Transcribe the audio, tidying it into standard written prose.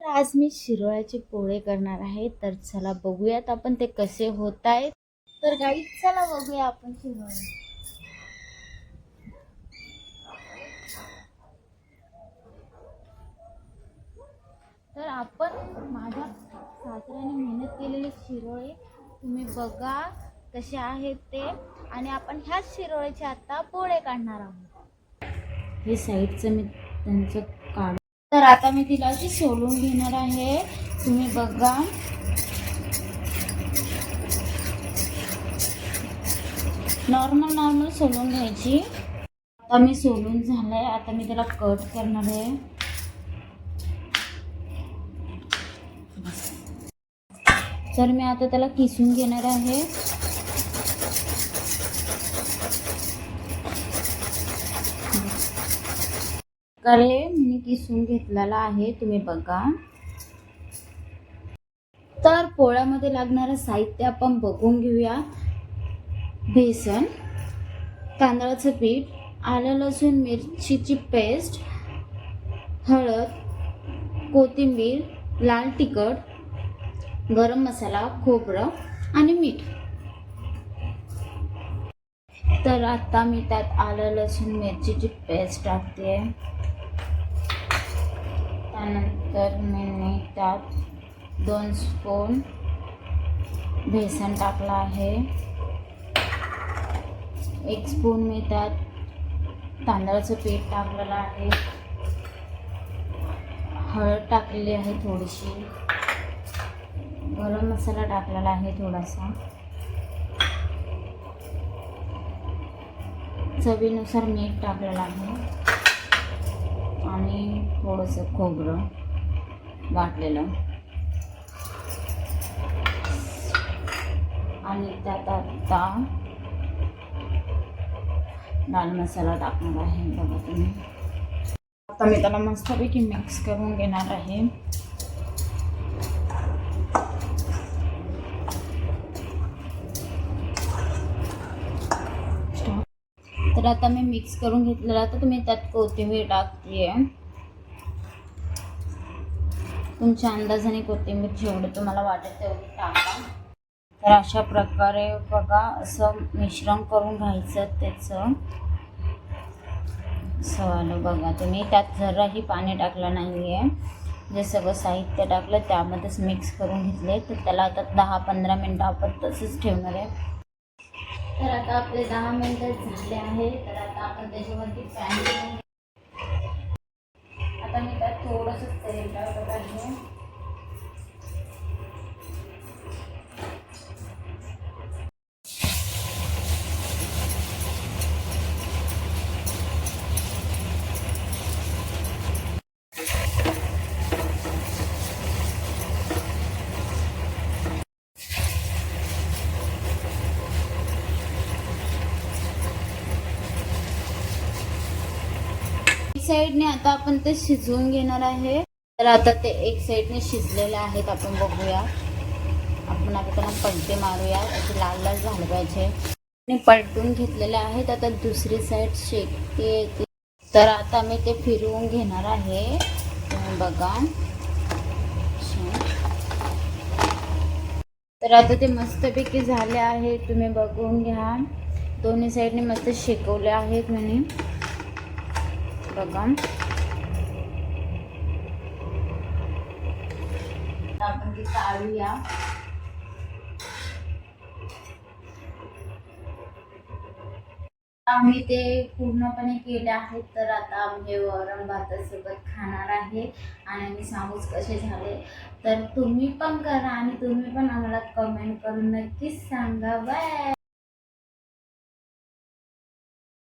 आज मी शिरोळ्याचे पोळे करणार आहे. तर चला बघूयात आपण ते कसे होत आहेत. तर गाईज चला बघूया आपण शिरोळे. तर आपण माझ्या सासऱ्याने मेहनत केलेले शिरोळे तुम्ही बघा कसे आहेत ते. आणि आपण ह्याच शिरोळ्याचे आता पोळे काढणार आहोत. हे साईडचं मी त्यांचं काढ. तर आता मी तिला अशी सोलून घेणार आहे. तुम्ही बघा नॉर्मल सोलून घ्यायची. आता मी सोलून झालंय. आता मी त्याला कट करणार आहे. तर मी आता त्याला किसून घेणार आहे. मी किसून घेतलेला आहे, तुम्ही बघा. तर पोळ्यामध्ये लागणारं साहित्य आपण बघून घेऊया. बेसन, तांदळाचं पीठ, आलं लसूण मिरचीची पेस्ट, हळद, कोथिंबीर, लाल तिखट, गरम मसाला, खोबरं आणि मीठ. तर आता मी त्यात आलं लसूण मिरचीची पेस्ट टाकते. त्यानंतर मी त्यात 2 स्पून बेसन टाकलं आहे. 1 स्पून मी त्यात तांदळाचं पीठ टाकलेलं आहे. हळद टाकलेली आहे थोडीशी. गरम मसाला टाकलेला आहे थोडासा. चवीनुसार मीठ टाकलेलं आहे. आणि थोडंसं खोबरं वाटलेलं. आणि त्यात आता लाल मसाला टाकणार आहे. बघा तुम्ही. आता मी त्याला मस्तपैकी मिक्स करून घेणार आहे. तर आता मी मिक्स करून घेतलेला. तर तुम्ही त्यात कोथिंबीर टाकते. तुमच्या अंदाजाने कोथिंबीर जेवढं तुम्हाला वाटेल तेवढी टाका. तर अशा प्रकारे बघा असं मिश्रण करून घ्यायचं त्याचं. असं बघा तुम्ही. त्यात जराही पाणी टाकलं नाही आहे. जे सगळं साहित्य टाकलं त्यामध्येच मिक्स करून घेतले. तर त्याला आता 10-15 मिनटं आपण तसंच ठेवणार आहे. तर आता आपले 10 मिनिटं झाले आहे. तर आता आपण त्याच्यावरती पॅन ठेवून. आता मी त्यात थोडंसं तेल टाकत आहे. साईडने आता आपण ते शिजवून घेणार आहे. तर आता ते एक साईडने शिजलेले आहेत. आपण बघूया. आपण आता त्यांना पलटे मारूया. असे लाल लाल झाले पाहिजे. आणि पलटून घेतलेले आहेत. आता दुसरी साईड शेकते. तर आता मी ते फिरवून घेणार आहे. तुम्ही बघा. तर आता ते मस्तपैकी झाले आहे. तुम्ही बघून घ्या. दोन्ही साईडने मस्त शेकवले आहेत म्हणे. बघा. आपण ती काढूया. आम्ही ते पूर्णपणे केले आहेत. तर आता आम्ही वरण भातासोबत खाणार आहे. आणि आम्ही सांगूच कसे झाले. तर तुम्ही पण करा आणि तुम्ही पण आम्हाला कमेंट करून नक्कीच सांगा. बाय.